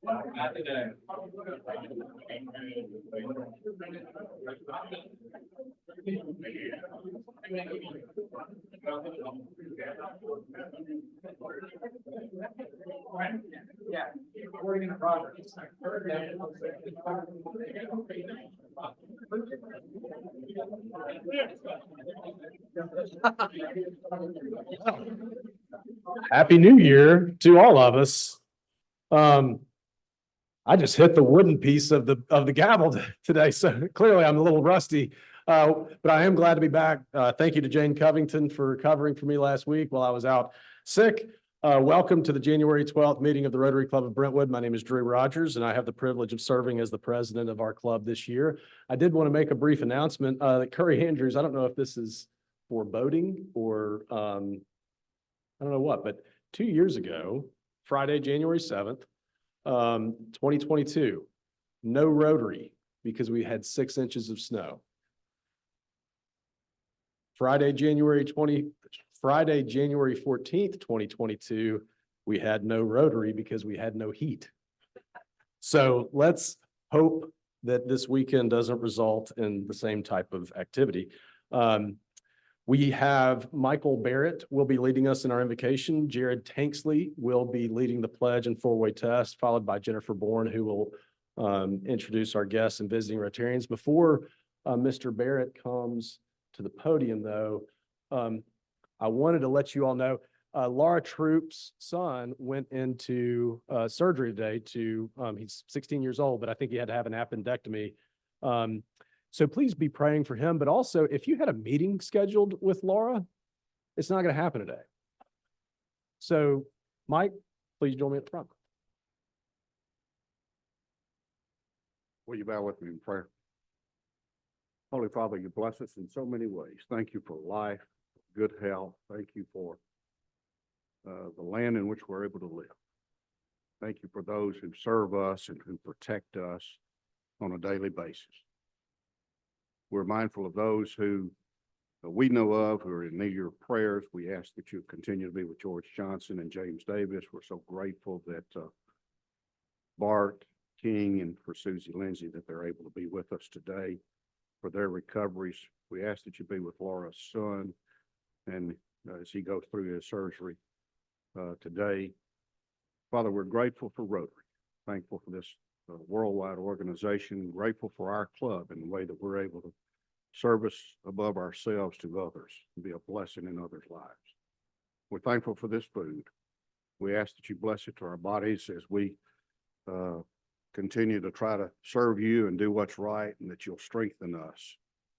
Not today. Yeah, we're gonna progress. Happy New Year to all of us. I just hit the wooden piece of the gavel today, so clearly I'm a little rusty. But I am glad to be back. Thank you to Jane Covington for covering for me last week while I was out sick. Welcome to the January 12th meeting of the Rotary Club of Brentwood. My name is Drew Rogers, and I have the privilege of serving as the president of our club this year. I did want to make a brief announcement that Curry Andrews, I don't know if this is foreboding or I don't know what, but 2 years ago, Friday, January 7th, 2022, no Rotary because we had 6 inches of snow. Friday, January 14th, 2022, we had no Rotary because we had no heat. So let's hope that this weekend doesn't result in the same type of activity. We have Michael Barrett will be leading us in our invocation. Jared Tanksley will be leading the pledge and four-way test, followed by Jennifer Bourne, who will introduce our guests and visiting Rotarians. Before Mr. Barrett comes to the podium, though, I wanted to let you all know Laura Troop's son went into surgery today he's 16 years old, but I think he had to have an appendectomy. So please be praying for him. But also, if you had a meeting scheduled with Laura, it's not going to happen today. So, Mike, please join me at the front. Will you bow with me in prayer? Holy Father, you bless us in so many ways. Thank you for life, good health. Thank you for the land in which we're able to live. Thank you for those who serve us and who protect us on a daily basis. We're mindful of those who we know of who are in need of your prayers. We ask that you continue to be with George Johnson and James Davis. We're so grateful that Bart King and for Susie Lindsay that they're able to be with us today for their recoveries. We ask that you be with Laura's son and as he goes through his surgery today. Father, we're grateful for Rotary, thankful for this worldwide organization, grateful for our club in the way that we're able to service above ourselves to others and be a blessing in others' lives. We're thankful for this food. We ask that you bless it to our bodies as we continue to try to serve you and do what's right, and that you'll strengthen us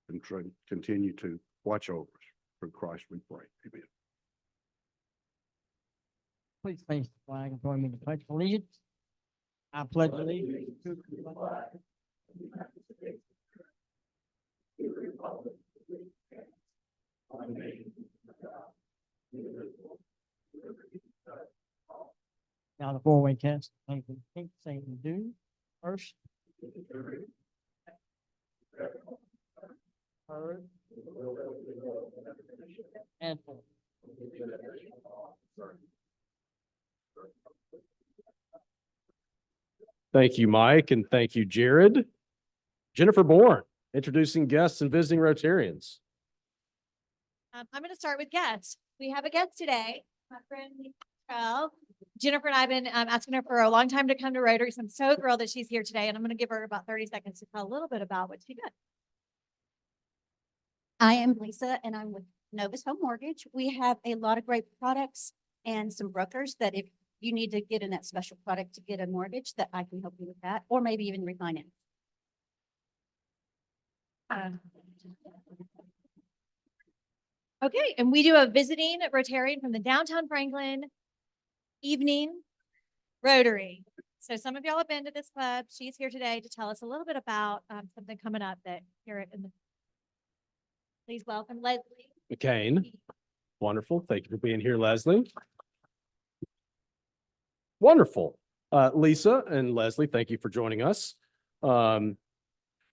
and continue to watch over us. Through Christ we pray. Amen. Please face the flag and join me in the pledge of allegiance. I pledge allegiance to the flag of the United States, to the republic for which it stands, one nation under God, indivisible, with liberty and justice for all. Now the four-way test. Thank you. Say and do first. Heard. And Thank you, Mike, and thank you, Jared. Jennifer Bourne, introducing guests and visiting Rotarians. I'm going to start with guests. We have a guest today, my friend Michelle. Jennifer and I have been asking her for a long time to come to Rotary, so I'm so thrilled that she's here today, and I'm going to give her about 30 seconds to tell a little bit about what she did. I am Lisa and I'm with Novus Home Mortgage. We have a lot of great products and some brokers that if you need to get in that special product to get a mortgage, that I can help you with that, or maybe even refinance. Okay, and we do a visiting Rotarian from the downtown Franklin evening Rotary. So some of y'all have been to this club. She's here today to tell us a little bit about something coming up that here in the. Please welcome Leslie McCain. Wonderful. Thank you for being here, Leslie. Wonderful. Lisa and Leslie, thank you for joining us.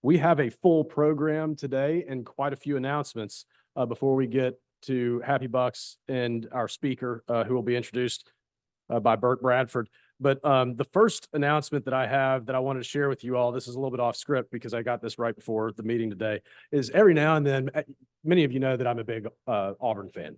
We have a full program today and quite a few announcements before we get to Happy Bucks and our speaker, who will be introduced by Burt Bradford. But the first announcement that I have that I wanted to share with you all, this is a little bit off script because I got this right before the meeting today, is every now and then, many of you know that I'm a big Auburn fan.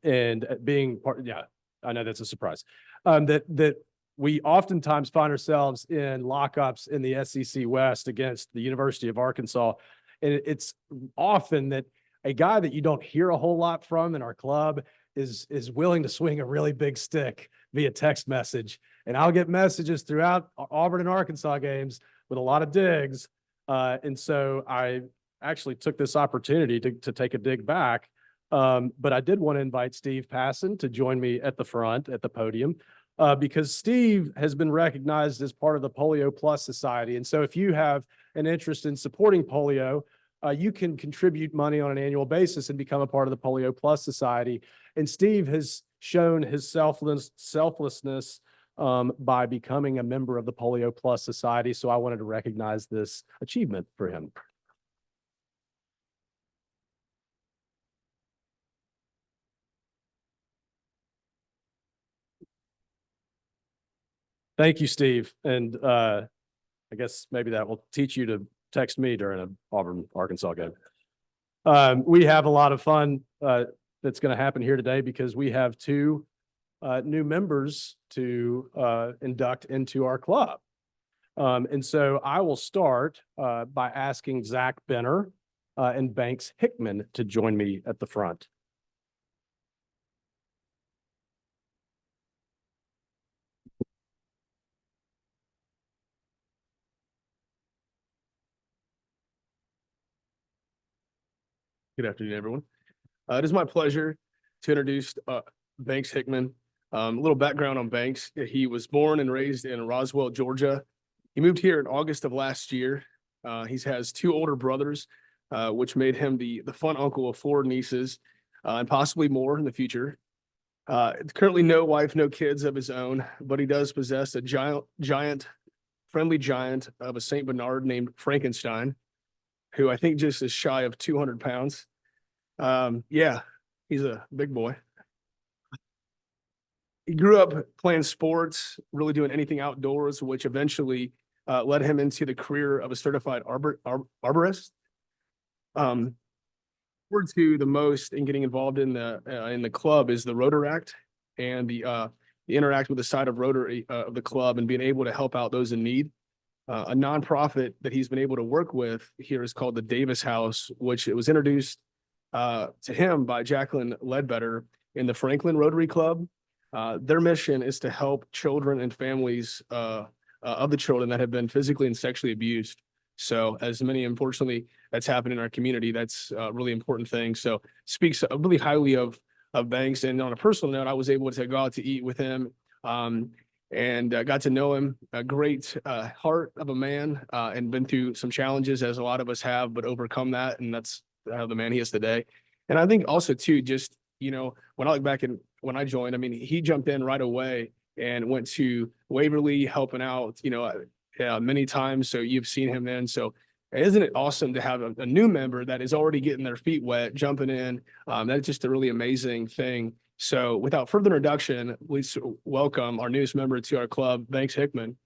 And being part, yeah, I know that's a surprise. That we oftentimes find ourselves in lockups in the SEC West against the University of Arkansas. And it's often that a guy that you don't hear a whole lot from in our club is willing to swing a really big stick via text message. And I'll get messages throughout Auburn and Arkansas games with a lot of digs. And so I actually took this opportunity to take a dig back. But I did want to invite Steve Passon to join me at the front, at the podium, because Steve has been recognized as part of the Polio Plus Society. And so if you have an interest in supporting polio, you can contribute money on an annual basis and become a part of the Polio Plus Society. And Steve has shown his selflessness by becoming a member of the Polio Plus Society. So I wanted to recognize this achievement for him. Thank you, Steve. And I guess maybe that will teach you to text me during an Auburn, Arkansas game. We have a lot of fun that's going to happen here today because we have two new members to induct into our club. And so I will start by asking Zach Benner and Banks Hickman to join me at the front. Good afternoon, everyone. It is my pleasure to introduce Banks Hickman. A little background on Banks. He was born and raised in Roswell, Georgia. He moved here in August of last year. He has two older brothers, which made him the fun uncle of four nieces, and possibly more in the future. Currently no wife, no kids of his own, but he does possess a friendly giant of a Saint Bernard named Frankenstein, who I think just is shy of 200 pounds. Yeah, he's a big boy. He grew up playing sports, really doing anything outdoors, which eventually led him into the career of a certified arborist. Word to the most in getting involved in the club is the Rotaract and the interact with the side of Rotary of the club and being able to help out those in need. A nonprofit that he's been able to work with here is called the Davis House, which it was introduced to him by Jacqueline Ledbetter in the Franklin Rotary Club. Their mission is to help children and families of the children that have been physically and sexually abused. So as many, unfortunately, that's happened in our community, that's a really important thing. So speaks really highly of Banks. And on a personal note, I was able to go out to eat with him and got to know him. A great heart of a man and been through some challenges as a lot of us have, but overcome that. And that's the man he is today. And I think also too, just, you know, when I look back and when I joined, I mean, he jumped in right away and went to Waverly helping out, you know, many times. So you've seen him then. So isn't it awesome to have a new member that is already getting their feet wet, jumping in? That's just a really amazing thing. So without further introduction, please welcome our newest member to our club, Banks Hickman.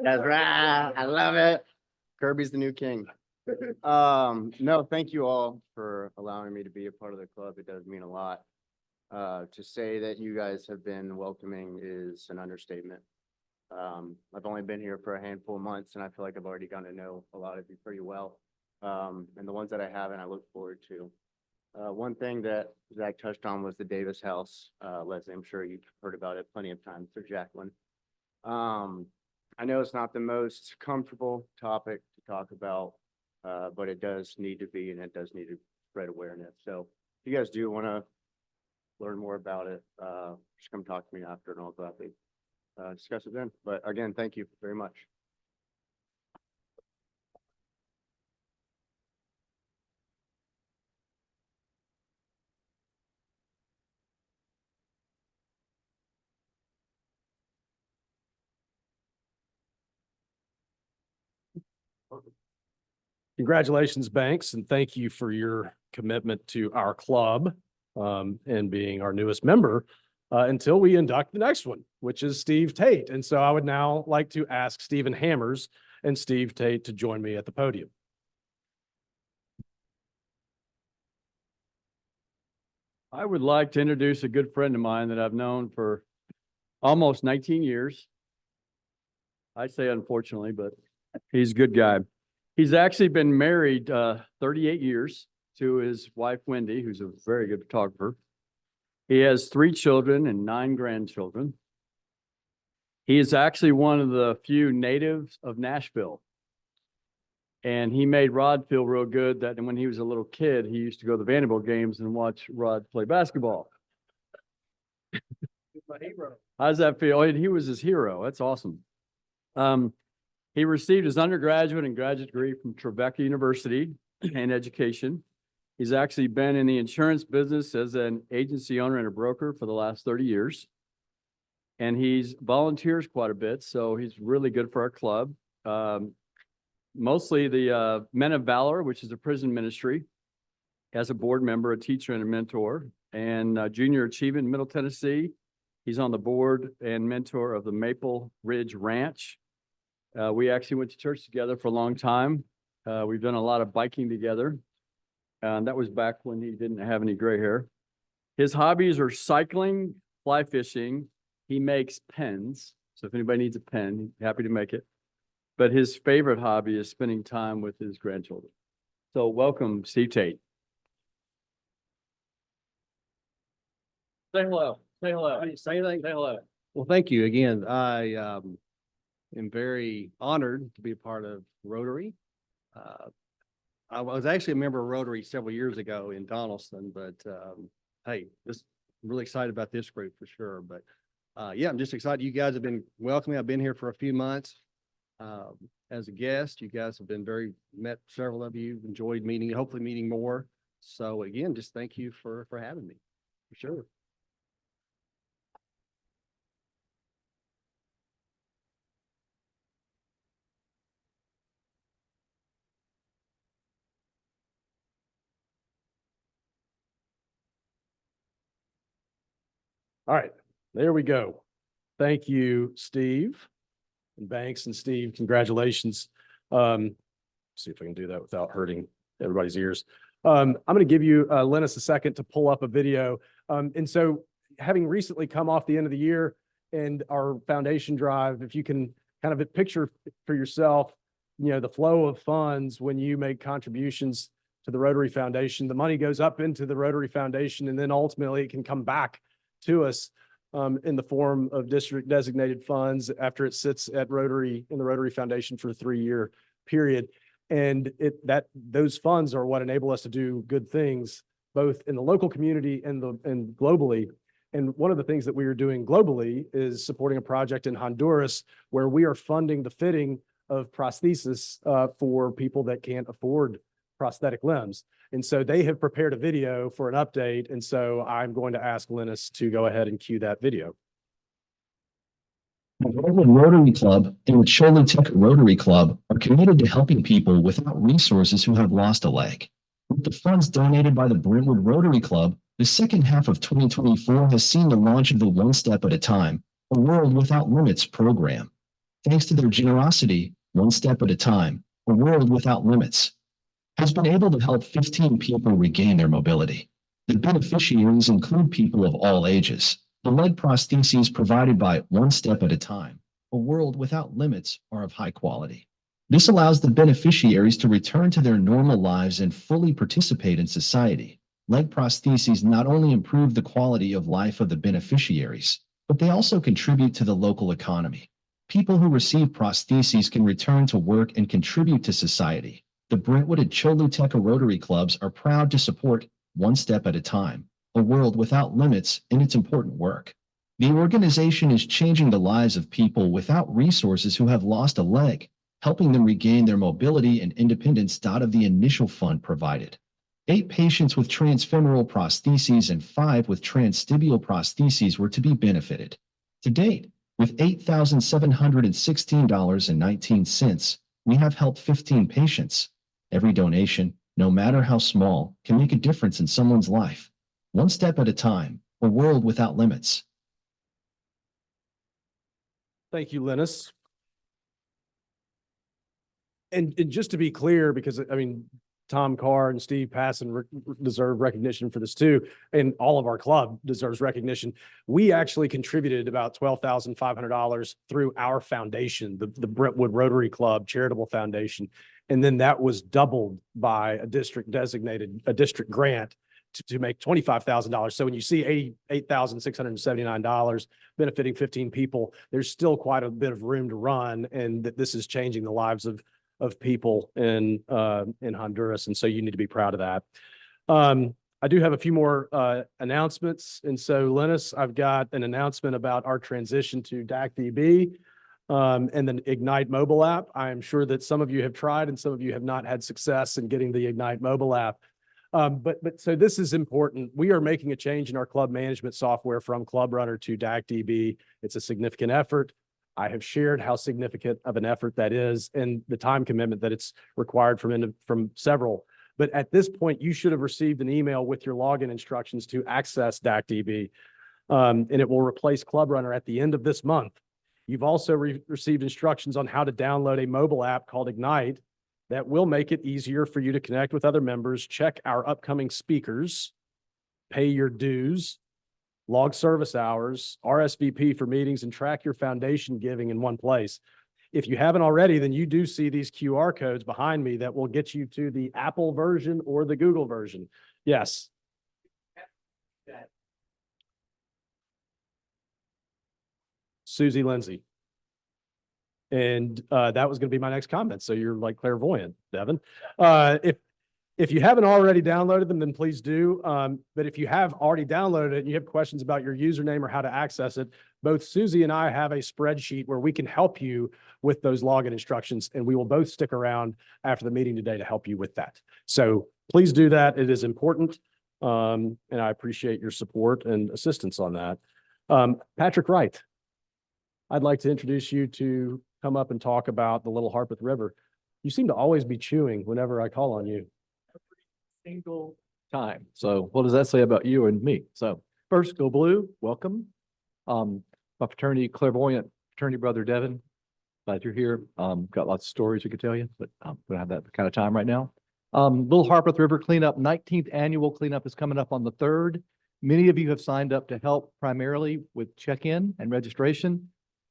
That's right. I love it. Kirby's the new king. No, thank you all for allowing me to be a part of the club. It does mean a lot. To say that you guys have been welcoming is an understatement. I've only been here for a handful of months and I feel like I've already gotten to know a lot of you pretty well. And the ones that I haven't, I look forward to. One thing that Zach touched on was the Davis House. Leslie, I'm sure you've heard about it plenty of times through Jacqueline. I know it's not the most comfortable topic to talk about, but it does need to be, and it does need to spread awareness. So if you guys do want to learn more about it, just come talk to me after and I'll gladly discuss it then. But again, thank you very much. Congratulations, Banks, and thank you for your commitment to our club and being our newest member until we induct the next one, which is Steve Tate. And so I would now like to ask Stephen Hammers and Steve Tate to join me at the podium. I would like to introduce a good friend of mine that I've known for almost 19 years. I say unfortunately, but he's a good guy. He's actually been married 38 years to his wife Wendy, who's a very good photographer. He has 3 children and 9 grandchildren. He is actually one of the few natives of Nashville. And he made Rod feel real good that when he was a little kid, he used to go to the Vanderbilt games and watch Rod play basketball. My hero. How does that feel? And he was his hero. That's awesome. He received his undergraduate and graduate degree from Trevecca University in education. He's actually been in the insurance business as an agency owner and a broker for the last 30 years. And he's volunteers quite a bit, so he's really good for our club. Mostly the Men of Valor, which is a prison ministry, as a board member, a teacher, and a mentor, and Junior Achievement in Middle Tennessee. He's on the board and mentor of the Maple Ridge Ranch. We actually went to church together for a long time. We've done a lot of biking together. And that was back when he didn't have any gray hair. His hobbies are cycling, fly fishing. He makes pens. So if anybody needs a pen, he's happy to make it. But his favorite hobby is spending time with his grandchildren. So welcome, Steve Tate. Say hello. Say hello. Say anything? Say hello. Well, thank you again. I am very honored to be a part of Rotary. I was actually a member of Rotary several years ago in Donaldson, but hey, I'm really excited about this group for sure. But yeah, I'm just excited. You guys have been welcoming. I've been here for a few months as a guest. You guys have been met several of you, enjoyed meeting, hopefully meeting more. So again, just thank you for having me, for sure. All right, there we go. Thank you, Steve and Banks and Steve. Congratulations. See if I can do that without hurting everybody's ears. I'm going to give you, Linus, a second to pull up a video. And so having recently come off the end of the year and our foundation drive, if you can kind of picture for yourself, the flow of funds when you make contributions to the Rotary Foundation, the money goes up into the Rotary Foundation, and then ultimately it can come back to us in the form of district designated funds after it sits at Rotary in the Rotary Foundation for a 3-year period. And those funds are what enable us to do good things, both in the local community and globally. And one of the things that we are doing globally is supporting a project in Honduras where we are funding the fitting of prosthesis for people that can't afford prosthetic limbs. And so they have prepared a video for an update. And so I'm going to ask Linus to go ahead and cue that video. The Brentwood Rotary Club and the Cholitech Rotary Club are committed to helping people without resources who have lost a leg. With the funds donated by the Brentwood Rotary Club, the second half of 2024 has seen the launch of the One Step at a Time, a World Without Limits program. Thanks to their generosity, One Step at a Time, a World Without Limits, has been able to help 15 people regain their mobility. The beneficiaries include people of all ages. The leg prostheses provided by One Step at a Time, a World Without Limits, are of high quality. This allows the beneficiaries to return to their normal lives and fully participate in society. Leg prostheses not only improve the quality of life of the beneficiaries, but they also contribute to the local economy. People who receive prostheses can return to work and contribute to society. The Brentwood and Cholitech Rotary Clubs are proud to support One Step at a Time, a World Without Limits, in its important work. The organization is changing the lives of people without resources who have lost a leg, helping them regain their mobility and independence out of the initial fund provided. 8 patients with transfemoral prostheses and 5 with transtibial prostheses were to be benefited. To date, with $8,716.19, we have helped 15 patients. Every donation, no matter how small, can make a difference in someone's life. One step at a time, a world without limits. Thank you, Linus. And just to be clear, because I mean, Tom Carr and Steve Passon deserve recognition for this too, and all of our club deserves recognition. We actually contributed about $12,500 through our foundation, the Brentwood Rotary Club Charitable Foundation. And then that was doubled by a district grant to make $25,000. So when you see $88,679 benefiting 15 people, there's still quite a bit of room to run, and that this is changing the lives of people in Honduras. And so you need to be proud of that. I do have a few more announcements. And so Linus, I've got an announcement about our transition to DAC-DB and the Ignite mobile app. I am sure that some of you have tried and some of you have not had success in getting the Ignite mobile app. But so this is important. We are making a change in our club management software from Club Runner to DAC-DB. It's a significant effort. I have shared how significant of an effort that is and the time commitment that it's required from several. But at this point, you should have received an email with your login instructions to access DAC-DB, and it will replace Club Runner at the end of this month. You've also received instructions on how to download a mobile app called Ignite that will make it easier for you to connect with other members, check our upcoming speakers, pay your dues, log service hours, RSVP for meetings, and track your foundation giving in one place. If you haven't already, then you do see these QR codes behind me that will get you to the Apple version or the Google version. Yes. Susie Lindsay. And that was going to be my next comment. So you're like clairvoyant, Devin. If you haven't already downloaded them, then please do. But if you have already downloaded it and you have questions about your username or how to access it, both Susie and I have a spreadsheet where we can help you with those login instructions, and we will both stick around after the meeting today to help you with that. So please do that. It is important. And I appreciate your support and assistance on that. Patrick Wright, I'd like to introduce you to come up and talk about the Little Harpeth River. You seem to always be chewing whenever I call on you. Single time. So what does that say about you and me? So first, go blue, welcome. My fraternity clairvoyant fraternity brother, Devin, glad you're here. Got lots of stories we could tell you, but we don't have that kind of time right now. Little Harpeth River cleanup, 19th annual cleanup is coming up on the 3rd. Many of you have signed up to help primarily with check-in and registration.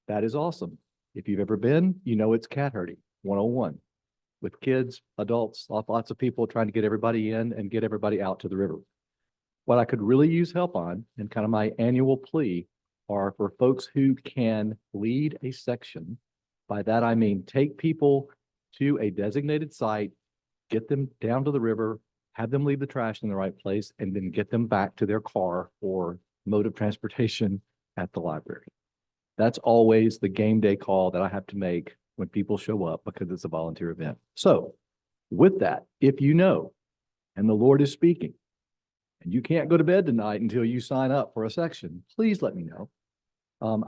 That is awesome. If you've ever been, you know it's cat herding 101. With kids, adults, lots of people trying to get everybody in and get everybody out to the river. What I could really use help on, and kind of my annual plea, are for folks who can lead a section. By that, I mean, take people to a designated site, get them down to the river, have them leave the trash in the right place, and then get them back to their car or mode of transportation at the library. That's always the game day call that I have to make when people show up because it's a volunteer event. So with that, if you know, and the Lord is speaking, and you can't go to bed tonight until you sign up for a section, please let me know.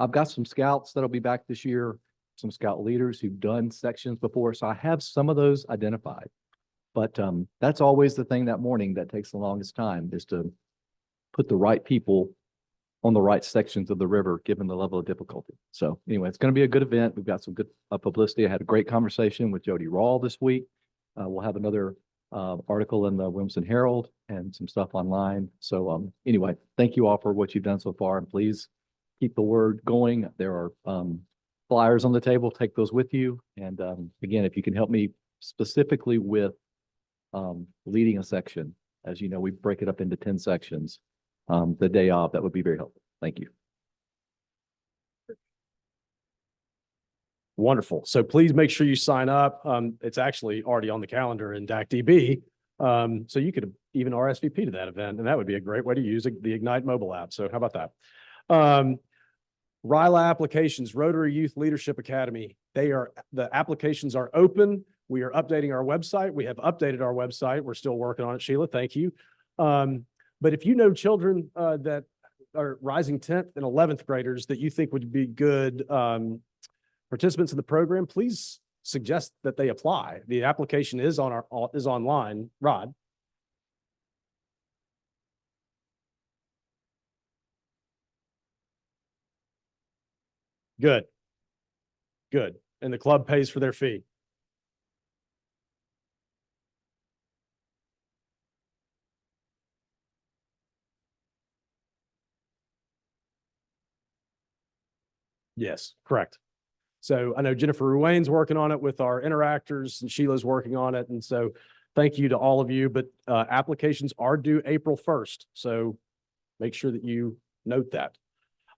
I've got some scouts that'll be back this year, some scout leaders who've done sections before. So I have some of those identified, but that's always the thing that morning that takes the longest time, is to put the right people on the right sections of the river, given the level of difficulty. So anyway, it's going to be a good event. We've got some good publicity. I had a great conversation with Jody Rawl this week. We'll have another article in the Williamson Herald and some stuff online. So anyway, thank you all for what you've done so far, and please keep the word going. There are flyers on the table. Take those with you. And again, if you can help me specifically with leading a section, as you know, we break it up into 10 sections. The day of, that would be very helpful. Thank you. Wonderful. So please make sure you sign up. It's actually already on the calendar in DAC-DB. So you could even RSVP to that event, and that would be a great way to use the Ignite mobile app. So how about that? RILA applications, Rotary Youth Leadership Academy. The applications are open. We are updating our website. We have updated our website. We're still working on it, Sheila. Thank you. But if you know children that are rising 10th and 11th graders that you think would be good participants in the program, please suggest that they apply. The application is on is online. Rod? Good. Good. And the club pays for their fee. Yes, correct. So I know Jennifer Ruane's working on it with our interactors and Sheila's working on it. And so thank you to all of you, but applications are due April 1st. So make sure that you note that.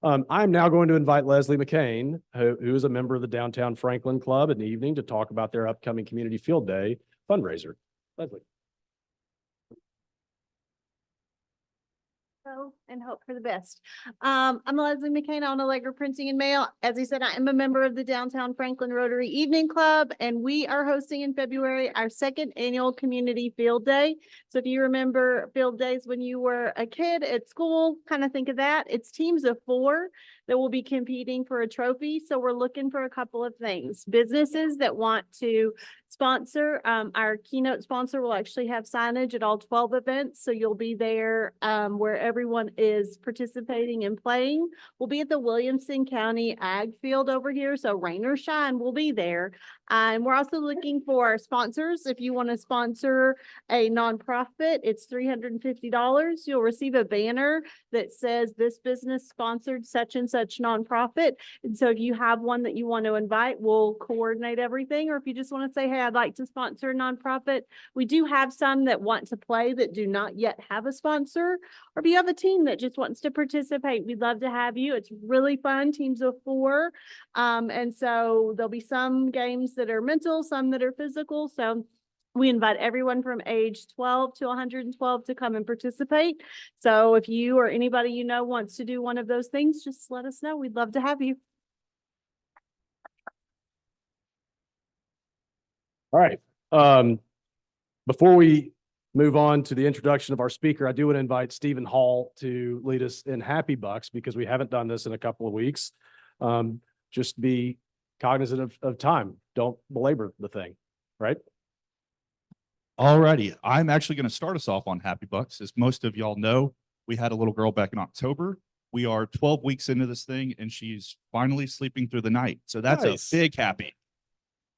I'm now going to invite Leslie McCain, who is a member of the Downtown Franklin Club, in the evening to talk about their upcoming Community Field Day fundraiser. Leslie. And hope for the best. I'm Leslie McCain on Allegra Printing and Mail. As I said, I am a member of the Downtown Franklin Rotary Evening Club, and we are hosting in February our second annual Community Field Day. So if you remember field days when you were a kid at school, kind of think of that. It's teams of 4 that will be competing for a trophy. So we're looking for a couple of things. Businesses that want to sponsor. Our keynote sponsor will actually have signage at all 12 events. So you'll be there where everyone is participating and playing. We'll be at the Williamson County Ag Field over here. So rain or shine, we'll be there. And we're also looking for sponsors. If you want to sponsor a nonprofit, it's $350. You'll receive a banner that says this business sponsored such and such nonprofit. And so if you have one that you want to invite, we'll coordinate everything. Or if you just want to say, hey, I'd like to sponsor a nonprofit. We do have some that want to play that do not yet have a sponsor. Or if you have a team that just wants to participate, we'd love to have you. It's really fun, teams of 4. And so there'll be some games that are mental, some that are physical. So we invite everyone from age 12 to 112 to come and participate. So if you or anybody you know wants to do one of those things, just let us know. We'd love to have you. All right. Before we move on to the introduction of our speaker, I do want to invite Stephen Hall to lead us in Happy Bucks because we haven't done this in a couple of weeks. Just be cognizant of time. Don't belabor the thing, right? Alrighty, I'm actually going to start us off on Happy Bucks. As most of y'all know, we had a little girl back in October. We are 12 weeks into this thing and she's finally sleeping through the night. So that's Nice. a big happy.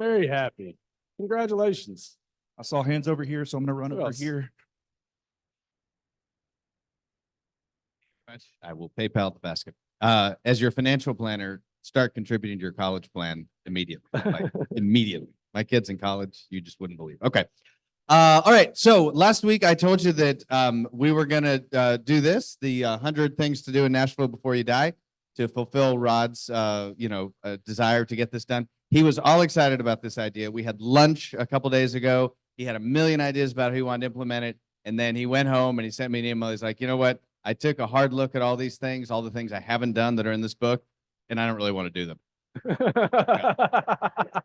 Very happy. Congratulations. I saw hands over here, so I'm going to run Who over else? here. I will PayPal the basket. As your financial planner, start contributing to your college plan immediately. Like, immediately. My kid's in college. You just wouldn't believe. Okay. All right. So last week I told you that we were going to do this, the 100 things to do in Nashville before you die, to fulfill Rod's, desire to get this done. He was all excited about this idea. We had lunch a couple days ago. He had a million ideas about how he wanted to implement it. And then he went home and he sent me an email. He's like, you know what? I took a hard look at all these things, all the things I haven't done that are in this book, and I don't really want to do them.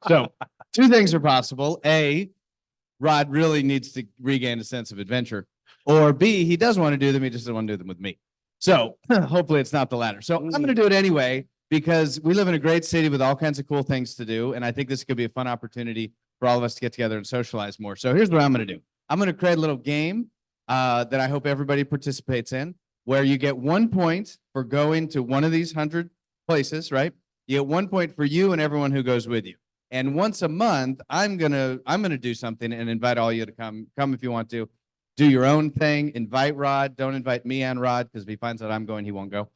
So 2 things are possible. A, Rod really needs to regain a sense of adventure. Or B, he does want to do them. He just doesn't want to do them with me. So hopefully it's not the latter. So I'm going to do it anyway, because we live in a great city with all kinds of cool things to do. And I think this could be a fun opportunity for all of us to get together and socialize more. So here's what I'm going to do. I'm going to create a little game that I hope everybody participates in, where you get 1 point for going to one of these 100 places, right? You get 1 point for you and everyone who goes with you. And once a month, I'm gonna do something and invite all you to come if you want to. Do your own thing. Invite Rod. Don't invite me and Rod, because if he finds out I'm going, he won't go.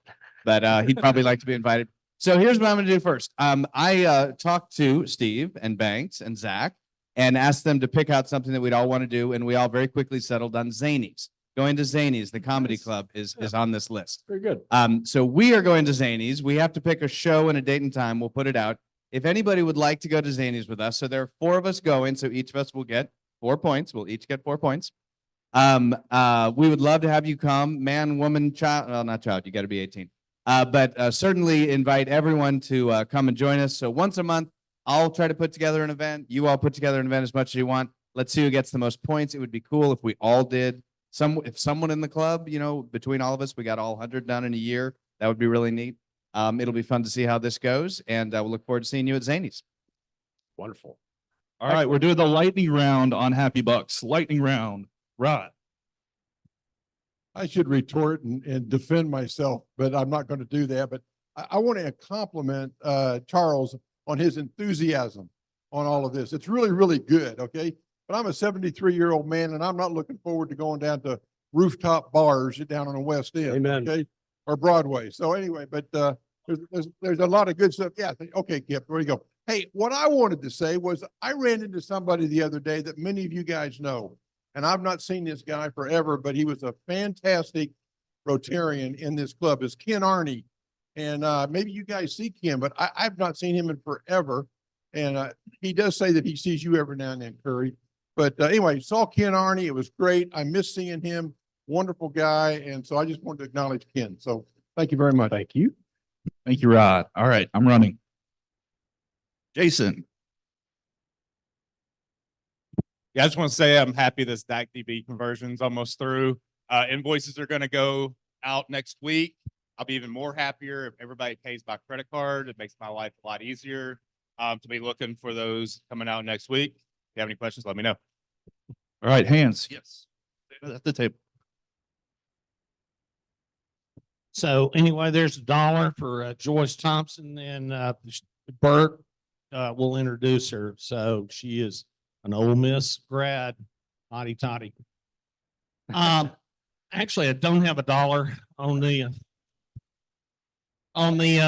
But he'd probably like to be invited. So here's what I'm gonna do first. I talked to Steve and Banks and Zach and asked them to pick out something that we'd all want to do, and we all very quickly settled on Zanies. Going to Zanies, the comedy Nice. club, is on this list. Very good. So we are going to Zanies. We have to pick a show and a date and time. We'll put it out. If anybody would like to go to Zanies with us, so there are 4 of us going, so each of us will get 4 points. We'll each get 4 points. We would love to have you come, man, woman, child. Well, not child. You got to be 18. But certainly invite everyone to come and join us. So once a month, I'll try to put together an event. You all put together an event as much as you want. Let's see who gets the most points. It would be cool if we all did. If someone in the club, between all of us, we got all 100 done in a year. That would be really neat. It'll be fun to see how this goes, and we'll look forward to seeing you at Zanies. Wonderful. All right, we're doing the lightning round on Happy Bucks. Lightning round. Rod. I should retort and defend myself, but I'm not going to do that. But I want to compliment Charles on his enthusiasm on all of this. It's really, really good. Okay. But I'm a 73-year-old man and I'm not looking forward to going down to rooftop bars down on the West End. Amen. Okay. Or Broadway. So anyway, but there's a lot of good stuff. Yeah. Okay, Kip, there you go. Hey, what I wanted to say was I ran into somebody the other day that many of you guys know. And I've not seen this guy forever, but he was a fantastic Rotarian in this club. Is Ken Arney. And maybe you guys see Ken, but I've not seen him in forever. And he does say that he sees you every now and then, Curry. But anyway, saw Ken Arney. It was great. I miss seeing him. Wonderful guy. And so I just wanted to acknowledge Ken. So thank you very much. Thank you. Thank you, Rod. All right, I'm running. Jason. Yeah, I just want to say I'm happy this DAC DB conversion's almost through. Invoices are going to go out next week. I'll be even more happier if everybody pays by credit card. It makes my life a lot easier to be looking for those coming out next week. If you have any questions, let me know. All right, hands. Yes. At the table. So anyway, there's $1 for Joyce Thompson, and Bert will introduce her. So she is an Ole Miss grad, hotty toddy. Actually, I don't have $1 on the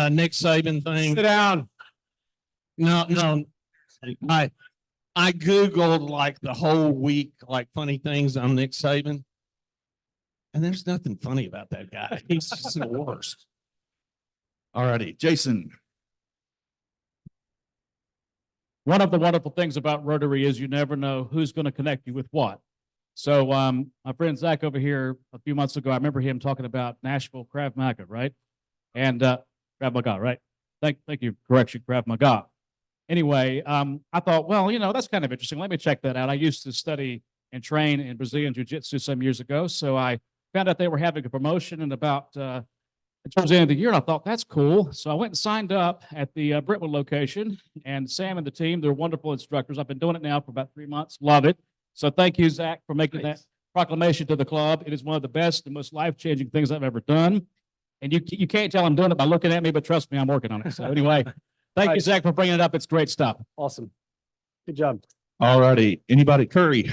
Nick Saban thing. Sit down. No. I Googled like the whole week, like funny things on Nick Saban. And there's nothing funny about that guy. He's just the worst. All righty, Jason. One of the wonderful things about Rotary is you never know who's going to connect you with what. So my friend Zach over here a few months ago, I remember him talking about Nashville Krav Maga, right? And Krav Maga, right? Thank you. Correction, Krav Maga. Anyway, I thought, well, that's kind of interesting. Let me check that out. I used to study and train in Brazilian Jiu-Jitsu some years ago. So I found out they were having a promotion in about towards the end of the year, and I thought, that's cool. So I went and signed up at the Brentwood location, and Sam and the team, they're wonderful instructors. I've been doing it now for about 3 months. Love it. So thank you, Zach, for making that proclamation to the club. It is one of the best and most life-changing things I've ever done. And you can't tell I'm doing it by looking at me, but trust me, I'm working on it. So anyway, thank you, Zach, for bringing it up. It's great stuff. Awesome. Good job. All righty. Anybody? Curry.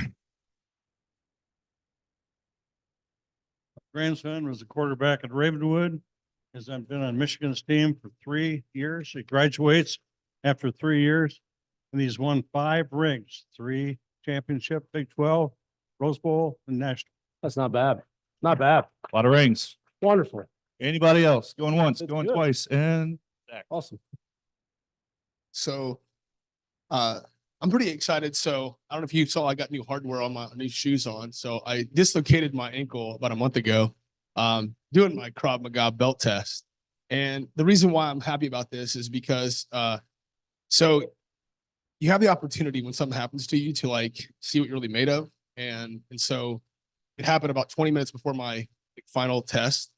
Grandson was a quarterback at Ravenwood. Has been on Michigan's team for 3 years. He graduates after 3 years, and he's won 5 rings, 3 championship, Big 12, Rose Bowl, and National. That's not bad. Not bad. A lot of rings. Wonderful. Anybody else? Going once, That's going good. twice, and Awesome. So I'm pretty excited. So I don't know if you saw, I got new hardware on my new shoes on. So I dislocated my ankle about a month ago, doing my Krav Maga belt test. And the reason why I'm happy about this is because so you have the opportunity when something happens to you to like see what you're really made of. And so it happened about 20 minutes before my final test.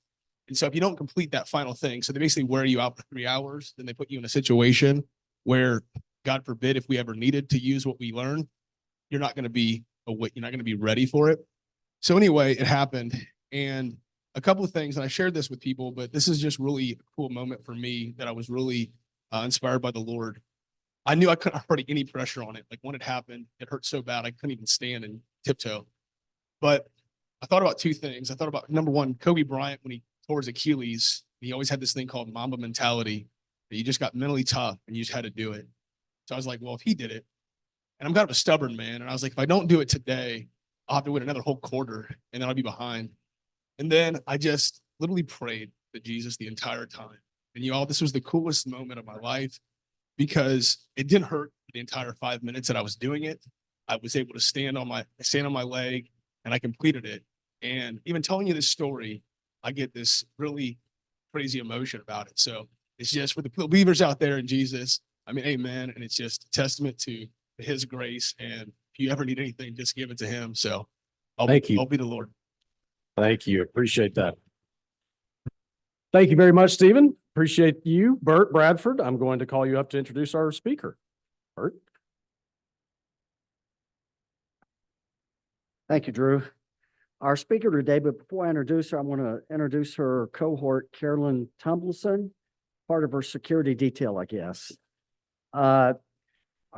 And so if you don't complete that final thing, so they basically wear you out for 3 hours, then they put you in a situation where, God forbid, if we ever needed to use what we learned, you're not going to be ready for it. So anyway, it happened. And a couple of things, and I shared this with people, but this is just really a cool moment for me that I was really inspired by the Lord. I knew I couldn't put any pressure on it. Like when it happened, it hurt so bad I couldn't even stand and tiptoe. But I thought about 2 things. I thought about, number one, Kobe Bryant, when he tore his Achilles, he always had this thing called Mamba mentality, that you just got mentally tough and you just had to do it. So I was like, well, if he did it, and I'm kind of a stubborn man, and I was like, if I don't do it today, I'll have to wait another whole quarter and then I'll be behind. And then I just literally prayed to Jesus the entire time. And you all, this was the coolest moment of my life because it didn't hurt the entire 5 minutes that I was doing it. I was able to stand on my leg and I completed it. And even telling you this story, I get this really crazy emotion about it. So it's just for the believers out there in Jesus. I mean, amen. And it's just a testament to his grace. And if you ever need anything, just give it to him. So Thank you. I'll be the Lord. Thank you. Appreciate that. Thank you very much, Stephen. Appreciate you, Bert Bradford. I'm going to call you up to introduce our speaker. Bert. Thank you, Drew. Our speaker today, but before I introduce her, I want to introduce her cohort, Carolyn Tumbleson, part of her security detail, I guess. Our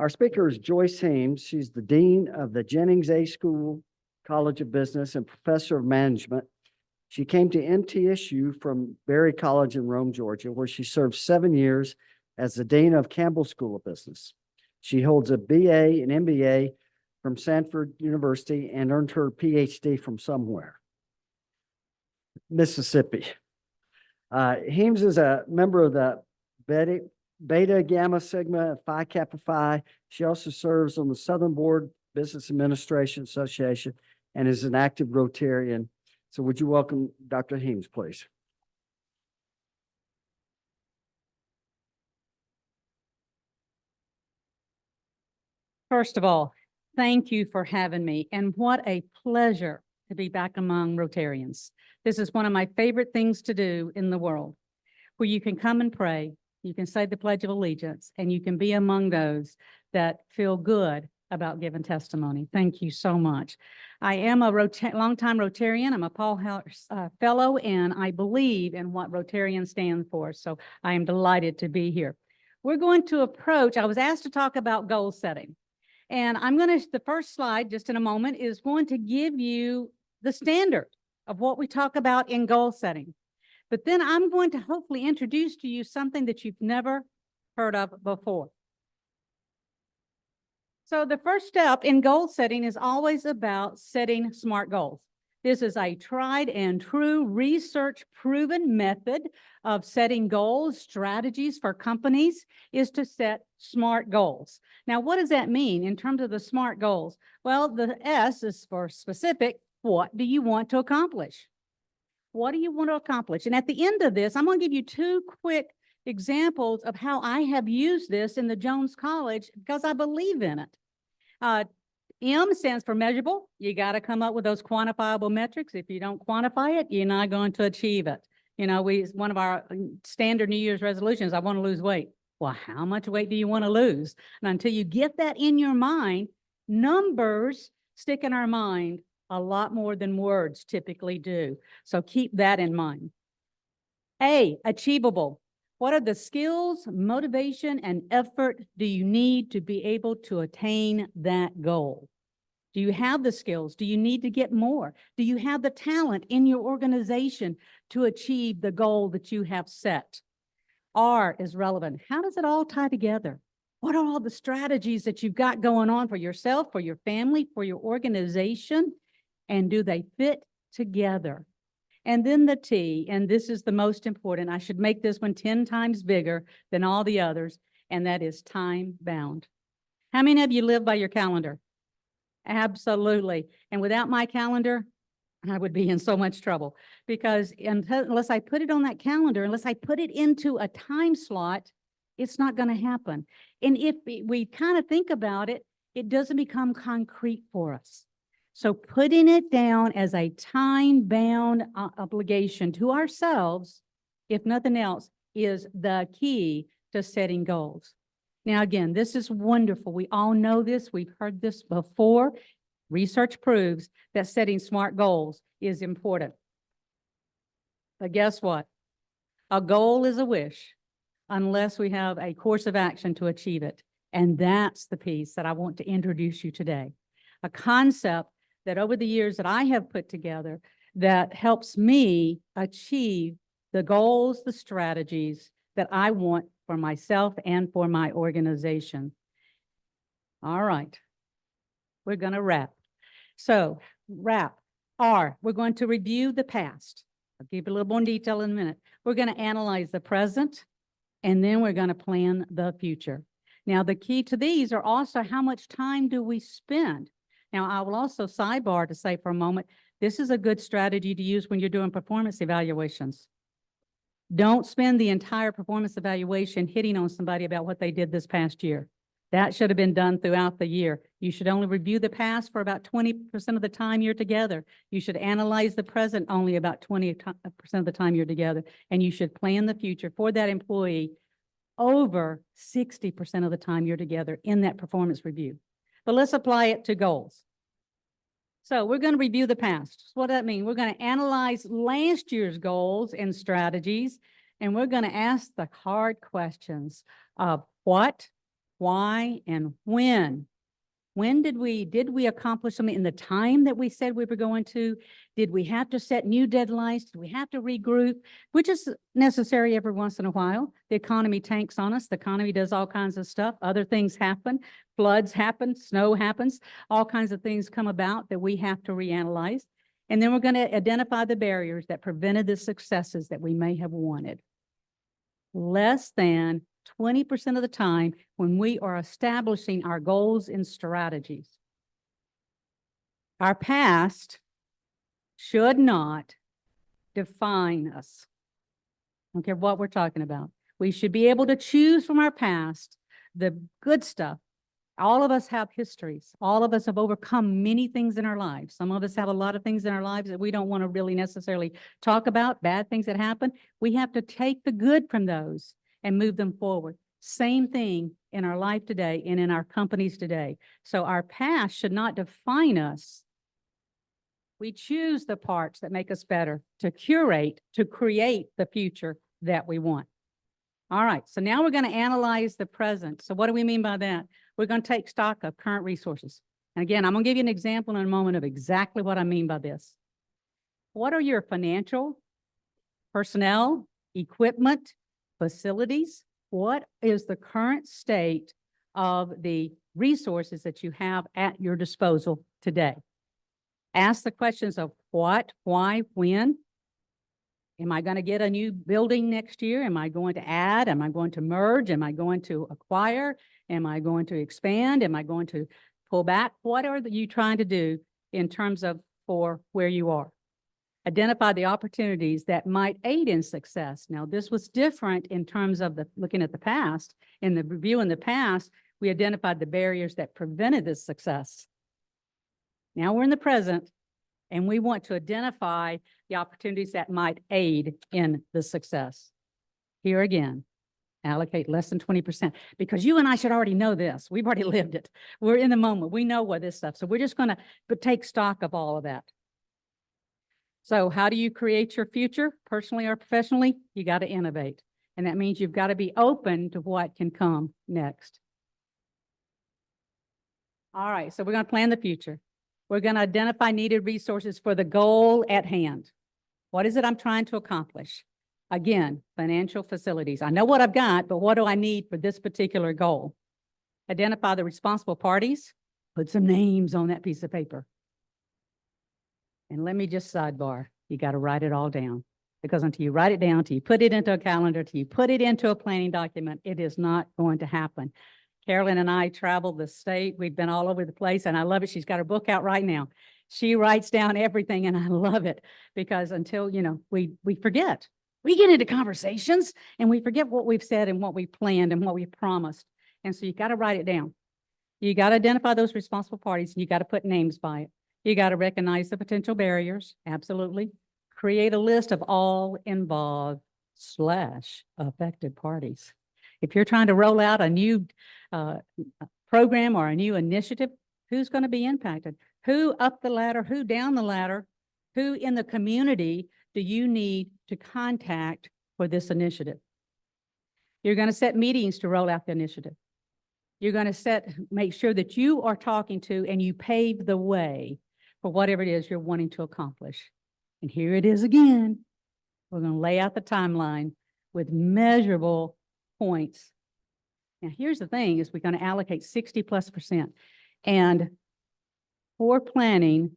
speaker is Joyce Hames. She's the Dean of the Jennings A School, College of Business, and Professor of Management. She came to MTSU from Berry College in Rome, Georgia, where she served 7 years as the Dean of Campbell School of Business. She holds a BA and MBA from Sanford University and earned her PhD from somewhere. Mississippi. Hames is a member of the Beta Gamma Sigma Phi Kappa Phi. She also serves on the Southern Board Business Administration Association and is an active Rotarian. So would you welcome Dr. Hames, please? First of all, thank you for having me, and what a pleasure to be back among Rotarians. This is one of my favorite things to do in the world, where you can come and pray, you can say the Pledge of Allegiance, and you can be among those that feel good about giving testimony. Thank you so much. I am a longtime Rotarian. I'm a Paul Harris Fellow, and I believe in what Rotarian stands for, so I am delighted to be here. We're going to approach, I was asked to talk about goal setting. And the first slide, just in a moment, is going to give you the standard of what we talk about in goal setting. But then I'm going to hopefully introduce to you something that you've never heard of before. So the first step in goal setting is always about setting SMART goals. This is a tried and true research proven method of setting goals, strategies for companies is to set SMART goals. Now, what does that mean in terms of the SMART goals? Well, the S is for specific. What do you want to accomplish? What do you want to accomplish? And at the end of this, I'm going to give you 2 quick examples of how I have used this in the Jones College because I believe in it. M stands for measurable. You got to come up with those quantifiable metrics. If you don't quantify it, you're not going to achieve it. You know, one of our standard New Year's resolutions, I want to lose weight. Well, how much weight do you want to lose? And until you get that in your mind, numbers stick in our mind a lot more than words typically do. So keep that in mind. A, achievable. What are the skills, motivation, and effort do you need to be able to attain that goal? Do you have the skills? Do you need to get more? Do you have the talent in your organization to achieve the goal that you have set? R is relevant. How does it all tie together? What are all the strategies that you've got going on for yourself, for your family, for your organization? And do they fit together? And then the T, and this is the most important. I should make this one 10 times bigger than all the others, and that is time bound. How many of you live by your calendar? Absolutely. And without my calendar, I would be in so much trouble because unless I put it on that calendar, unless I put it into a time slot, it's not going to happen. And if we kind of think about it, it doesn't become concrete for us. So putting it down as a time-bound obligation to ourselves, if nothing else, is the key to setting goals. Now, again, this is wonderful. We all know this. We've heard this before. Research proves that setting SMART goals is important. But guess what? A goal is a wish unless we have a course of action to achieve it. And that's the piece that I want to introduce you today. A concept that over the years that I have put together that helps me achieve the goals, the strategies that I want for myself and for my organization. All right, we're going to wrap. So wrap, R, we're going to review the past. I'll give you a little more detail in a minute. We're going to analyze the present, and then we're going to plan the future. Now, the key to these are also how much time do we spend? Now, I will also sidebar to say for a moment, this is a good strategy to use when you're doing performance evaluations. Don't spend the entire performance evaluation hitting on somebody about what they did this past year. That should have been done throughout the year. You should only review the past for about 20% of the time you're together. You should analyze the present only about 20% of the time you're together. And you should plan the future for that employee over 60% of the time you're together in that performance review. But let's apply it to goals. So we're going to review the past. So what does that mean? We're going to analyze last year's goals and strategies, and we're going to ask the hard questions of what, why, and when. When did we accomplish something in the time that we said we were going to? Did we have to set new deadlines? Did we have to regroup? Which is necessary every once in a while. The economy tanks on us. The economy does all kinds of stuff. Other things happen. Floods happen, snow happens, all kinds of things come about that we have to reanalyze. And then we're going to identify the barriers that prevented the successes that we may have wanted. Less than 20% of the time when we are establishing our goals and strategies. Our past should not define us. I don't care what we're talking about. We should be able to choose from our past the good stuff. All of us have histories. All of us have overcome many things in our lives. Some of us have a lot of things in our lives that we don't want to really necessarily talk about, bad things that happen. We have to take the good from those and move them forward. Same thing in our life today and in our companies today. So our past should not define us. We choose the parts that make us better to curate, to create the future that we want. All right, so now we're going to analyze the present. So what do we mean by that? We're going to take stock of current resources. And again, I'm going to give you an example in a moment of exactly what I mean by this. What are your financial, personnel, equipment, facilities? What is the current state of the resources that you have at your disposal today? Ask the questions of what, why, when. Am I going to get a new building next year? Am I going to add? Am I going to merge? Am I going to acquire? Am I going to expand? Am I going to pull back? What are you trying to do in terms of for where you are? Identify the opportunities that might aid in success. Now, this was different in terms of looking at the past. In the review in the past, we identified the barriers that prevented this success. Now we're in the present, and we want to identify the opportunities that might aid in the success. Here again, allocate less than 20%, because you and I should already know this. We've already lived it. We're in the moment. We know what this stuff. So we're just going to take stock of all of that. So how do you create your future, personally or professionally? You got to innovate. And that means you've got to be open to what can come next. All right, so we're going to plan the future. We're going to identify needed resources for the goal at hand. What is it I'm trying to accomplish? Again, financial facilities. I know what I've got, but what do I need for this particular goal? Identify the responsible parties. Put some names on that piece of paper. And let me just sidebar, you got to write it all down, because until you write it down, until you put it into a calendar, until you put it into a planning document, it is not going to happen. Carolyn and I traveled the state. We've been all over the place, and I love it. She's got her book out right now. She writes down everything, and I love it, because until, we forget. We get into conversations and we forget what we've said and what we planned and what we promised. And so you got to write it down. You got to identify those responsible parties. You got to put names by it. You got to recognize the potential barriers. Absolutely. Create a list of all involved / affected parties. If you're trying to roll out a new program or a new initiative, who's going to be impacted? Who up the ladder? Who down the ladder? Who in the community do you need to contact for this initiative? You're going to set meetings to roll out the initiative. You're going to make sure that you are talking to and you pave the way for whatever it is you're wanting to accomplish. And here it is again. We're going to lay out the timeline with measurable points. Now, here's the thing is we're going to allocate 60+%. And poor planning